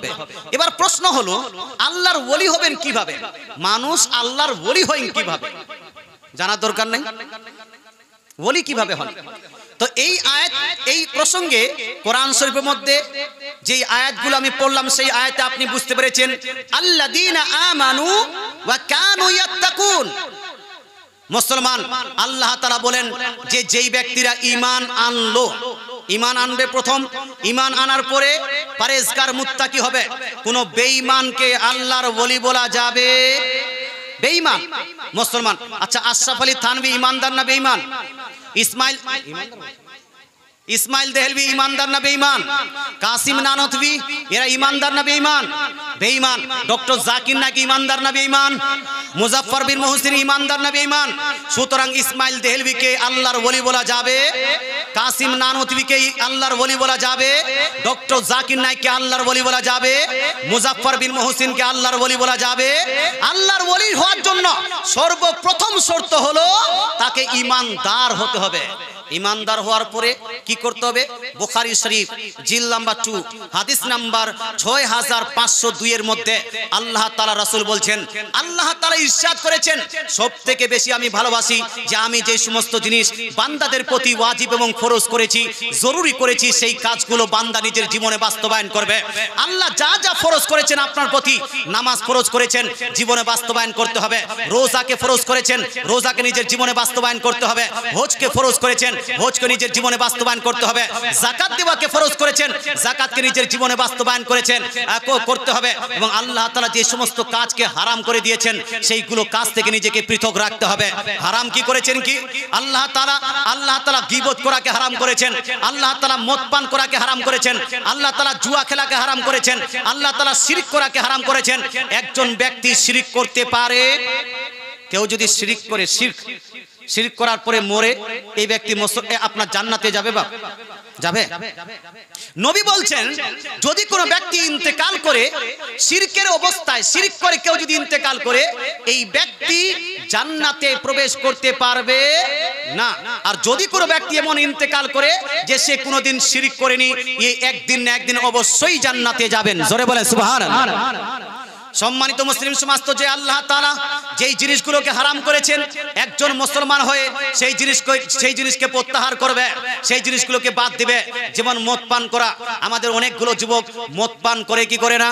হবে। এবার প্রশ্ন হলো আল্লাহর ওলি হবেন কিভাবে, মানুষ আল্লাহর ওলি হন কিভাবে, জানার দরকার নেই? ওলি কিভাবে হন? তো এই আয়াত, এই প্রসঙ্গে কোরআন শরীফের মধ্যে যে আয়াতগুলো আমি পড়লাম সেই আয়াতে আপনি বুঝতে পেরেছেন আল্লাযীনা আমানু ওয়া কানু ইয়াত্তাকুন। মুসলমান আল্লাহ তাআলা বলেন যে যেই ব্যক্তিরা ঈমান আনলো, ঈমান আনবে, প্রথম ঈমান আনার পরে পরহেজগার মুত্তাকি হবে। কোন বেঈমানকে আল্লাহর ওলি বলা যাবে? বেঈমান মুসলমান। আচ্ছা, আশরাফ আলী থানভী ঈমানদার না বেঈমান? ইসমাইল দেহলভি ঈমানদার না বেঈমান? কাসিম নানতভি এরা ঈমানদার না বেঈমান? বেঈমান। ডক্টর জাকির নাকি ঈমানদার না বেঈমান? মুজাফফর বিন মুহসিন ঈমানদার না বেঈমান? সুতরাং ইসমাইল দেহলভিকে আল্লাহর ওলি বলা যাবে, কাসিম নানতভিকে আল্লাহর ওলি বলা যাবে, ডক্টর জাকির নাইককে আল্লাহর ওলি বলা যাবে, মুজাফফর বিন মুহসিনকে আল্লাহর ওলি বলা যাবে। আল্লাহর ওলি হওয়ার জন্য সর্বপ্রথম শর্ত হলো তাকে ঈমানদার হতে হবে। ঈমানদার হওয়ার পরে কি করতে হবে? বুখারী শরীফ জিল নাম্বার 2 হাদিস নাম্বার 6502 এর মধ্যে আল্লাহ তাআলা রাসূল বলছেন, আল্লাহ তাআলা ইরশাদ করেছেন, সবথেকে বেশি আমি ভালোবাসি যে আমি যে সমস্ত জিনিস বান্দাদের প্রতি ওয়াজিব এবং ফরজ করেছি, জরুরি করেছি, সেই কাজগুলো বান্দা নিজের জীবনে বাস্তবায়ন করবে। আল্লাহ যা যা ফরজ করেছেন আপনার প্রতি, নামাজ ফরজ করেছেন, জীবনে বাস্তবায়ন করতে হবে। রোজাকে ফরজ করেছেন, রোজাকে নিজের জীবনে বাস্তবায়ন করতে হবে। হজকে ফরজ করেছেন, হজকে নিজের জীবনে বাস্তবায়ন করতে হবে। যাকাত দেওয়াকে ফরজ করেছেন, যাকাতকে নিজের জীবনে বাস্তবায়ন করতে হবে। এবং আল্লাহ তাআলা যে সমস্ত কাজকে হারাম করে দিয়েছেন সেইগুলো কাজ থেকে নিজেকে পৃথক রাখতে হবে। হারাম কি করেছেন? কি আল্লাহ তাআলা গীবত করাকে হারাম করেছেন, আল্লাহ তাআলা মদ পান করাকে হারাম করেছেন, আল্লাহ তাআলা জুয়া খেলাকে হারাম করেছেন, আল্লাহ তাআলা শিরক করাকে হারাম করেছেন। একজন ব্যক্তি শিরক করতে পারে, কেউ যদি শিরক করে, শিরক করার পরে মরে, এই ব্যক্তি আপনার জান্নাতে যাবে বা যাবে? নবী বলছেন যদি কোনো ব্যক্তি ইন্তেকাল করে শিরকের অবস্থায়, শিরক করে কেউ যদি ইন্তেকাল করে, এই ব্যক্তি জান্নাতে প্রবেশ করতে পারবে না। আর যদি কোনো ব্যক্তি এমন ইন্তেকাল করে যে সে কোনোদিন শিরক করেনি, এই একদিন না একদিন অবশ্যই জান্নাতে যাবেন। জোরে বলেন সুবহানাল্লাহ। সম্মানিত মুসলিম সমাজ, তো যে আল্লাহ তাআলা যেই জিনিসগুলোকে হারাম করেছেন, একজন মুসলমান হয়ে সেই জিনিসকে প্রত্যাহার করবে, সেই জিনিসগুলোকে বাদ দিবে। যেমন মদ পান করা, আমাদের অনেকগুলো যুবক মদ পান করে, কি করে না?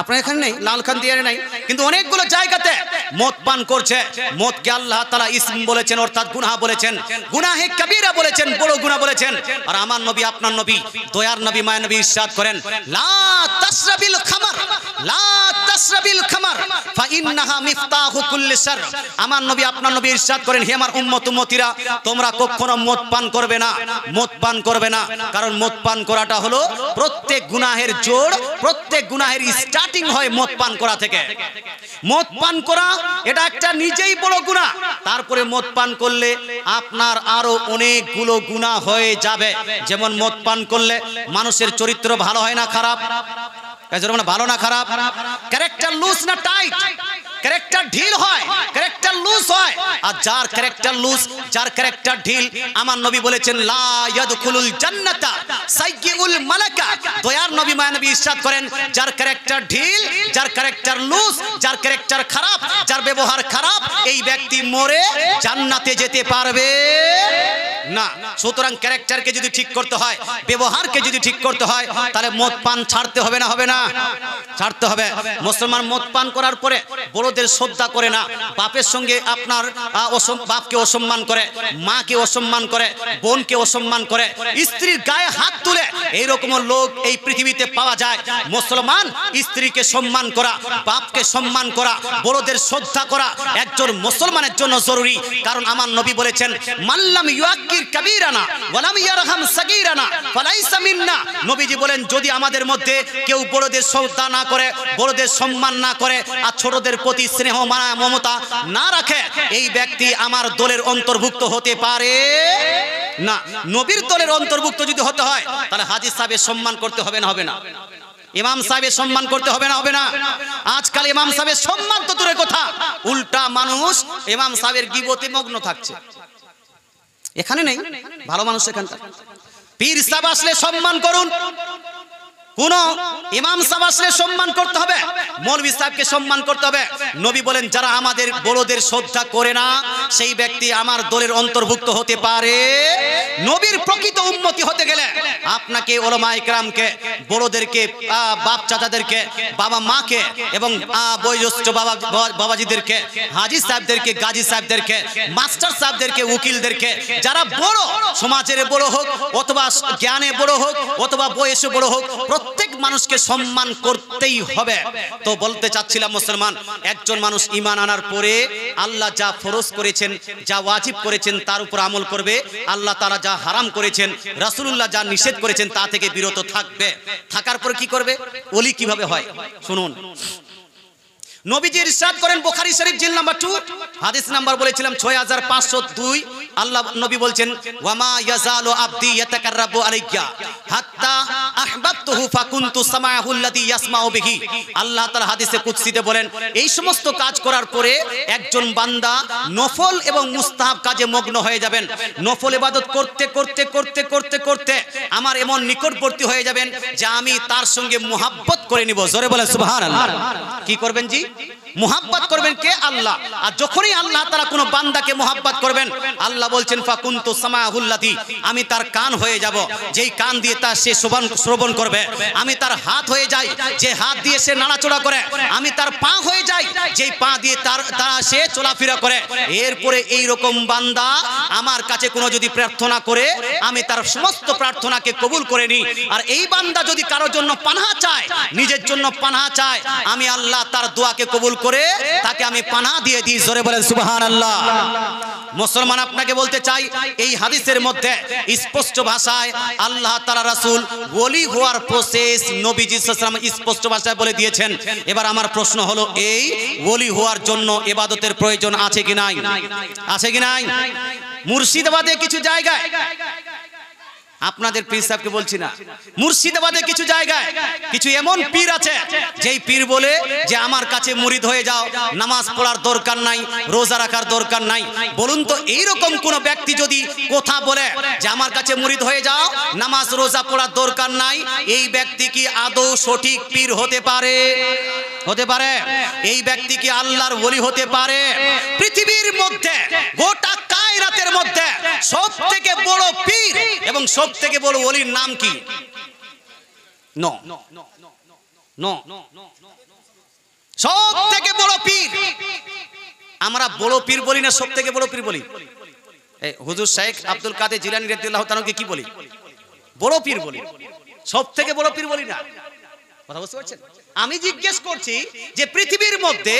আপনার এখানে নেই, লালখান দিয়ারে নাই, কিন্তু অনেকগুলো জায়গাতে মদ পান করছে। মদকে আল্লাহ তাআলা ইসম বলেছেন, অর্থাৎ গুনাহ বলেছেন, গুনাহে কবিরা বলেছেন, বড় গুনাহ বলেছেন। আর আমার নবী, আপনার নবী, দয়ার নবী, মায়ের নবী ইরশাদ করেন, লা তাশরাবিল খামার, লা তাশরাবিল খামার ফাইন্নাহা মিফতাহু কুল্লি শার। আমার নবী, আপনার নবী ইরশাদ করেন, হে আমার উম্মত উম্মতিরা, তোমরা কখনো মদ পান করবে না, মদ পান করবে না। কারণ মদ পান করাটা হলো প্রত্যেক গুনাহের জোড়, প্রত্যেক গুনাহের স্টার্টিং হয় মদ পান করা থেকে। মদ পান করা এটা একটা নিজেই বড় গুনাহ, তারপরে মদ পান করলে আপনার আরো অনেকগুলো গুনাহ হয়ে যাবে। যেমন মদ পান করলে মানুষের চরিত্র ভালো হয় না খারাপ? ভালো না খারাপ? ক্যারেক্টার লুজ না টাইট? ক্যারেক্টার ঢিল হয়, ক্যারেক্টার লুজ হয়। আর যার ক্যারেক্টার লুজ, যার ক্যারেক্টার ঢিল, আমার নবী বলেছেন লা ইয়াদখুলুল জান্নাতা সাইয়্যুল মালাকা। দয়ার নবী, মায়া নবী ইরশাদ করেন, যার ক্যারেক্টার ঢিল, যার ক্যারেক্টার লুজ, যার ক্যারেক্টার খারাপ, যার ব্যবহার খারাপ, এই ব্যক্তি মরে জান্নাতে যেতে পারবে না। সুতরাং ক্যারেক্টারকে যদি ঠিক করতে হয়, ব্যবহারকে যদি ঠিক করতে হয়, তাহলে মদ পান ছাড়তে হবে না? হবে না? ছাড়তে হবে। মুসলমান মদ পান করার পরে বড়দের শ্রদ্ধা করে না, বাপের সঙ্গে আপনার বাপকে অসম্মান করে, মাকে অসম্মান করে, বোনকে অসম্মান করে, স্ত্রীর গায়ে হাত তুলে, এইরকম লোক এই পৃথিবীতে পাওয়া যায়। মুসলমান স্ত্রীকে সম্মান করা, বাপকে সম্মান করা, বড়দের শ্রদ্ধা করা একজন মুসলমানের জন্য জরুরি। কারণ আমার নবী বলেছেন, মাল্লাম ইউআক্কির কাবীরানা ওয়ালাম ইয়ারহাম সাগীরানা ফালাইসা মিন্না। নবীজি বলেন, যদি আমাদের মধ্যে কেউ বড়দের শ্রদ্ধা না করে, বড়দের সম্মান না করে, আর ছোটদের প্রতি স্নেহ মায়া মমতা না রাখে, এই ব্যক্তি আমার দলের অন্তর্ভুক্ত হতে পারে না। নবীর দলের অন্তর্ভুক্ত যদি হতে হয়, তাহলে হাজী সাহেবের সম্মান করতে হবে না? হবে না? ইমাম সাহেবের সম্মান করতে হবে না? হবে না? আজকাল ইমাম সাহেবের সম্মান তো দূরের কথা, উল্টা মানুষ ইমাম সাহেবের গীবতে মগ্ন থাকছে। এখানে নেই ভালো মানুষ, এখানকার পীর সাহেব আসলে সম্মান করুন, কোন ইমাম সাহেব আসলে সম্মান করতে হবে, মৌলভী সাহেবকে সম্মান করতে হবে। নবী বলেন যারা আমাদের বড়দের শ্রদ্ধা করে না সেই ব্যক্তি আমার দলের অন্তর্ভুক্ত হতে পারে। নবীর প্রকৃত উম্মতি হতে গেলে আপনাকে উলামায়ে কেরামকে, বড়দেরকে, বাপ চাচাদেরকে, বাবা মাকে এবং বয়োজ্যেষ্ঠ বাবাজিদেরকে, হাজী সাহেবদেরকে, গাজী সাহেবদেরকে, মাস্টার সাহেবদেরকে, উকিলদেরকে, যারা বড়, সমাজের বড় হোক অথবা জ্ঞানে বড় হোক অথবা বয়সে বড় হোক, প্রত্যেক মানুষকে সম্মান করতেই হবে। তো বলতে চাচ্ছিলাম মুসলমান, একজন মানুষ ঈমান আনার পরে আল্লাহ যা ফরজ করেছেন, যা ওয়াজিব করেছেন তার উপর আমল করবে, আল্লাহ তাআলা যা হারাম করেছেন, রাসূলুল্লাহ যা নিষেধ করেছেন তা থেকে বিরত থাকবে। থাকার পর কি করবে? ওলি কিভাবে হয় শুনুন। নবীজি ইরশাদ করেন বুখারী শরীফ জিলদ নাম্বার 2 হাদিস নাম্বার বলেছিলাম 6502। আল্লাহ নবী বলছেন ওয়ামা ইয়াজালু আবদি ইয়াতাকাররাবু আলাইয়া হাত্তা আহবাবতুহু ফাকুনতু সামাআহু আল্লাযী ইয়াসমাউ বিহি। আল্লাহ তাআলা হাদিসে কুদসিতে বলেন এই সমস্ত কাজ করার পরে একজন বান্দা নফল এবং মুস্তাহাব কাজে মগ্ন হয়ে যাবেন। নফল ইবাদত করতে করতে করতে করতে করতে আমার এমন নিকটবর্তী হয়ে যাবেন যে আমি তার সঙ্গে মুহাব্বত করে নিব। জোরে বলেন সুবহানাল্লাহ। কি করবেন জি? মুহাব্বত করবেন কে? আল্লাহ। আর যখনই আল্লাহ তাআলা কোনো বান্দাকে মুহাব্বত করবেন, আল্লাহ বলছেন ফাকুনতু সামাহুল্লাতি, আমি তার কান হয়ে যাব, যেই কান দিয়ে তা সে শ্রবণ করবে। আমি তার হাত হয়ে যাই, যে হাত দিয়ে সে নাড়াচড়া করে। আমি তার পা হয়ে যাই, যেই পা দিয়ে তারা সে চলাফেরা করে। এরপরে এই রকম বান্দা আমার কাছে কোনো যদি প্রার্থনা করে, আমি তার সমস্ত প্রার্থনাকে কবুল করে নিই। আর এই বান্দা যদি কারোর জন্য পানাহ চায়, নিজের জন্য পানাহ চায়, আমি আল্লাহ তার দোয়াকে কবুল করে তাকে আমি পানাহ দিয়ে দিই। জোরে বলেন সুবহানাল্লাহ। মুসলমান, আপনাকে বলতে চাই এই হাদিসের মধ্যে স্পষ্ট ভাষায় আল্লাহ তাআলা রাসূল ওলি হওয়ার প্রসেস নবীজি সাল্লাল্লাহু আলাইহি ওয়াসাল্লাম স্পষ্ট ভাষায় বলে দিয়েছেন। এবার আমার প্রশ্ন হলো, এই ওলি হওয়ার জন্য ইবাদতের প্রয়োজন আছে কি নাই? আছে কি নাই? মুর্শিদাবাদে কিছু জায়গায়, আপনাদের পীর সাহেবকে বলছি না, মুর্শিদাবাদে কিছু জায়গায় কিছু এমন পীর আছে যেই পীর বলে যে আমার কাছে মুরিদ হয়ে যাও, নামাজ পড়ার দরকার নাই, রোজা রাখার দরকার নাই। বলুন তো এইরকম কোন ব্যক্তি যদি কথা বলে যে আমার কাছে মুরিদ হয়ে যাও, নামাজ রোজা পড়ার দরকার নাই, এই ব্যক্তি কি আদৌ সঠিক পীর হতে পারে? হতে পারে? এই ব্যক্তি কি আল্লাহর ওলি হতে পারে? পৃথিবীর মধ্যে গোটা কায়নাতের মধ্যে সবথেকে বড় পীর এবং সবথেকে বড় ওলির নাম কি? নো নো সবথেকে বড় পীর। আমরা বড় পীর বলি না, সবথেকে বড় পীর বলি। এই হুজুর শেখ আব্দুল কাদের জিলানী রাদিয়াল্লাহু তাআলাকে কি বলি? বড় পীর বলি, সবথেকে বড় পীর বলি না। কথা বুঝতে পারছেন? আমি জিজ্ঞেস করছি যে পৃথিবীর মধ্যে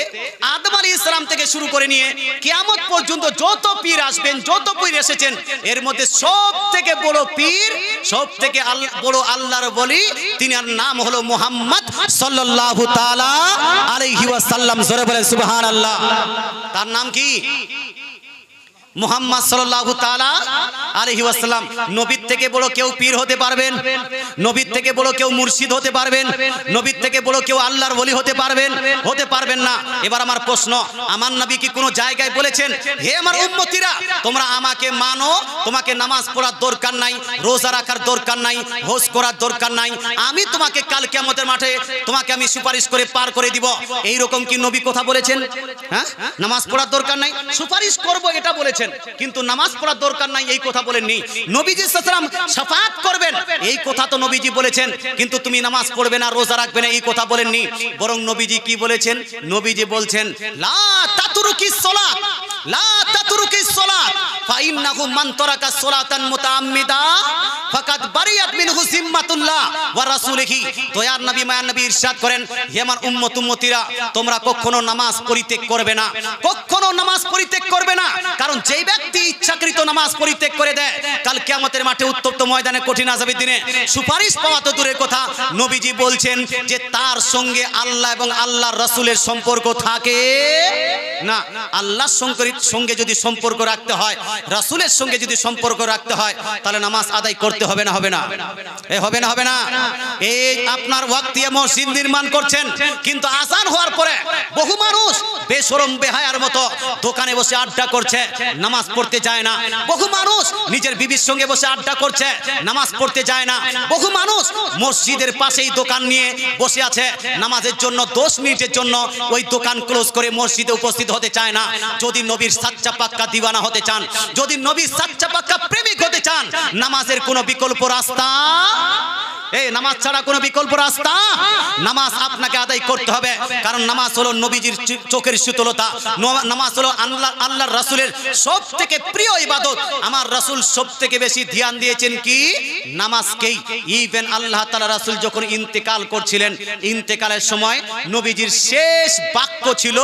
আদম আলাইহিস সালাম থেকে শুরু করে নিয়ে কিয়ামত পর্যন্ত যত পীর আসবেন, যত পীর এসেছেন, এর মধ্যে সবথেকে বড় পীর, সবথেকে বড় আল্লাহর ওলি, তিনার নাম হলো মুহাম্মদ সাল্লাল্লাহু তাআলা আলাইহি ওয়াসাল্লাম। জোরে বলেন সুবহানাল্লাহ। তার নাম কি? মুহাম্মদ সাল্লাল্লাহু তাআলা আলাইহি ওয়াসাল্লাম। নবীর থেকে বড় কেউ পীর হতে পারবেন? নবীর থেকে বড় কেউ মুর্শিদ হতে পারবেন? নবীর থেকে বড় কেউ আল্লাহর ওলি হতে পারবেন? হতে পারবেন না। এবার আমার প্রশ্ন, আমার নবী কি কোনো জায়গায় বলেছেন হে আমার উম্মতিরা তোমরা আমাকে মানো, তোমাকে নামাজ পড়ার দরকার নাই, রোজা রাখার দরকার নাই, হজ করার দরকার নাই, আমি তোমাকে কাল কিয়ামতের মাঠে তোমাকে আমি সুপারিশ করে পার করে দিব? এই রকম কি নবী কথা বলেছেন? হ্যাঁ, নামাজ পড়ার দরকার নাই, সুপারিশ করব এটা বলেছেন, কিন্তু নামাজ পড়ার দরকার নাই এই কথা বলেননি। নবীজি সাল্লাল্লাহু আলাইহি ওয়াসাল্লাম শাফাআত করবেন এই কথা তো নবীজি বলেছেন, কিন্তু তুমি নামাজ পড়বে না, রোজা রাখবে না এই কথা বলেননি। বরং নবীজি কি বলেছেন? নবীজি বলছেন লা তাতরুকিস সালাত, লা তাতরুকিস সালাত ফাইন্নাহু মান তারাকা সালাতান মুতাআম্মিদা ফাকাদ বারিয়াত মিনহু জিম্মাতুল্লাহ ওয়া রাসূলিহি। দয়ার নবী মায়ার নবী ইরশাদ করেন, হে আমার উম্মত উম্মতিরা তোমরা কখনো নামাজ পরিত্যাগ করবে না, কখনো নামাজ পরিত্যাগ করবে না। কারণ যেই ব্যক্তি ইচ্ছাকৃত নামাজ পরিত্যাগ করে দেয়, কাল কিয়ামতের মাঠে উত্তপ্ত ময়দানে কঠিন আযাবের দিনে সুপারিশ পাওয়া তো দূরের কথা, নবীজি বলছেন যে তার সঙ্গে আল্লাহ এবং আল্লাহর রাসূলের সম্পর্ক থাকে না। আল্লাহর সঙ্গে যদি সম্পর্ক রাখতে হয়, রাসূলের সঙ্গে যদি সম্পর্ক রাখতে হয়, তাহলে নামাজ আদায় করতে করতে হবে না হবে না হবে না হবে না এই আপনার ওয়াক্তিয়া মসজিদ নির্মাণ করছেন কিন্তু আজান হওয়ার পরে বহু মানুষ বেশরম বেহায়ার মতো দোকানে বসে আড্ডা করছে নামাজ পড়তে যায় না বহু মানুষ নিজের বিবির সঙ্গে বসে আড্ডা করছে নামাজ পড়তে যায় না বহু মানুষ মসজিদের পাশেই দোকান নিয়ে বসে আছে নামাজের জন্য 10 মিনিটের জন্য ওই দোকান ক্লোজ করে মসজিদে উপস্থিত হতে চায় না যদি নবীর সাচ্চা পাক্কা দিওয়ানা হতে চান যদি নবীর সাচ্চা পাক্কা প্রেমিক হতে চান নামাজের কোনো বিকল্প রাস্তা এই নামাজ ছাড়া কোনো বিকল্প রাস্তা নামাজ আপনাকে আদায় করতে হবে কারণ নামাজ হলো নবীজির চোখের শীতলতা নামাজ হলো আল্লাহর রাসূলের সবথেকে প্রিয় ইবাদত আমার রাসূল সবথেকে বেশি ধ্যান দিয়েছেন কি নামাজকেই ইভেন আল্লাহ তাআলা রাসূল যখন ইন্তেকাল করছিলেন ইন্তেকালের সময় নবীজির শেষ বাক্য ছিল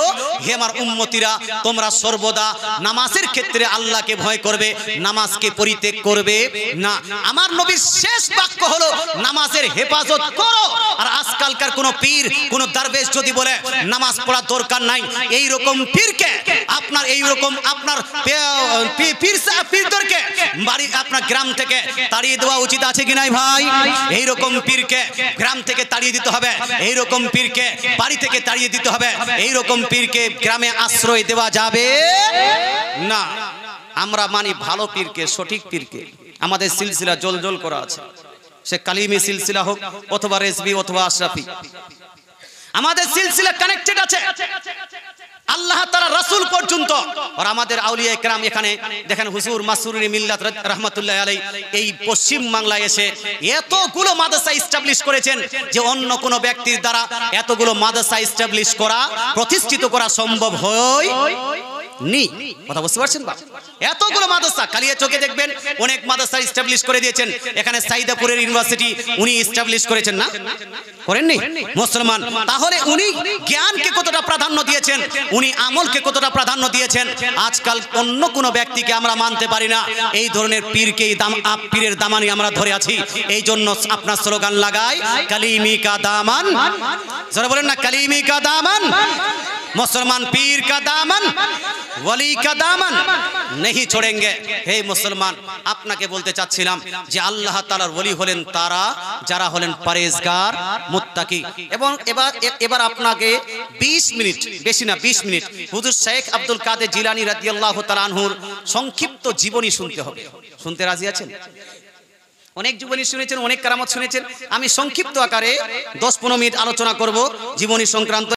হে আমার উম্মতিরা তোমরা সর্বদা নামাজের ক্ষেত্রে আল্লাহকে ভয় করবে নামাজকে পরিত্যাগ করবে না আমার নবীর শেষ বাক্য হলো নামাজের হেফাজত করো আর আজকালকার কোন পীর কোন দরবেশ যদি বলে নামাজ পড়া দরকার নাই এই রকম পীরকে আপনার এই রকম আপনার পীরদেরকে বাড়ি আপনার গ্রাম থেকে তাড়িয়ে দেওয়া উচিত আছে কি নাই ভাই এই রকম পীরকে গ্রাম থেকে তাড়িয়ে দিতে হবে এই রকম পীরকে বাড়ি থেকে তাড়িয়ে দিতে হবে এই রকম পীরকে গ্রামে আশ্রয় দেওয়া যাবে না আমরা মানি ভালো পীরকে সঠিক পীরকে আমাদের সিলসিলা জলজল করা আছে সে কালিমি সিলসিলা হোক অথবা রেজবি অথবা আশরাফি আমাদের সিলসিলা কানেক্টেড আছে আল্লাহ তাআলা রাসূল পর্যন্ত আর আমাদের আউলিয়া کرام এখানে দেখেন হুজুর মাসরুরি মিল্লাত রাহমাতুল্লাহ আলাইহি এই পশ্চিম বাংলায় এসে এতগুলো মাদ্রাসা এস্টাবলিশ করেছেন যে অন্য কোন ব্যক্তির দ্বারা এতগুলো মাদ্রাসা এস্টাবলিশ করা প্রতিষ্ঠিত করা সম্ভব হয় নি কথা বুঝতে পারছেন বা এতগুলো মাদ্রাসা কালিয়াচকে দেখবেন অনেক মাদ্রাসা এস্টাবলিশ করে দিয়েছেন এখানে সাইদাপুরের ইউনিভার্সিটি উনি এস্টাবলিশ করেছেন না করেননি মুসলমান তাহলে উনি জ্ঞানকে কতটা প্রাধান্য দিয়েছেন উনি আমলকে কতটা প্রাধান্য দিয়েছেন আজকাল অন্য কোন ব্যক্তিকে আমরা মানতে পারি না এই ধরনের পীরকে পীরের দামানি আমরা ধরে আছি এই জন্য আপনার স্লোগান লাগাই কালিমি কা দামান যারা বলেন না কালিমি কা দামান मुसलमान पीर का दामन वली का दामन नहीं छोड़ेंगे हे मुसलमान আপনাকে বলতে চাচ্ছিলাম যে আল্লাহ তাআলার ওলি হলেন তারা যারা হলেন পরেজগার মুত্তাকি এবং এবার আপনাকে 20 মিনিট বেশি না 20 মিনিট হুজুর শেখ আব্দুল কাদের জিলানী রাদিয়াল্লাহু তাআলা আনহুর সংক্ষিপ্ত জীবনী শুনতে হবে শুনতে রাজি আছেন অনেক জীবনী শুনেছেন অনেক কারামত শুনেছেন আমি সংক্ষিপ্ত আকারে 10-15 মিনিট আলোচনা করব জীবনী সংক্রান্ত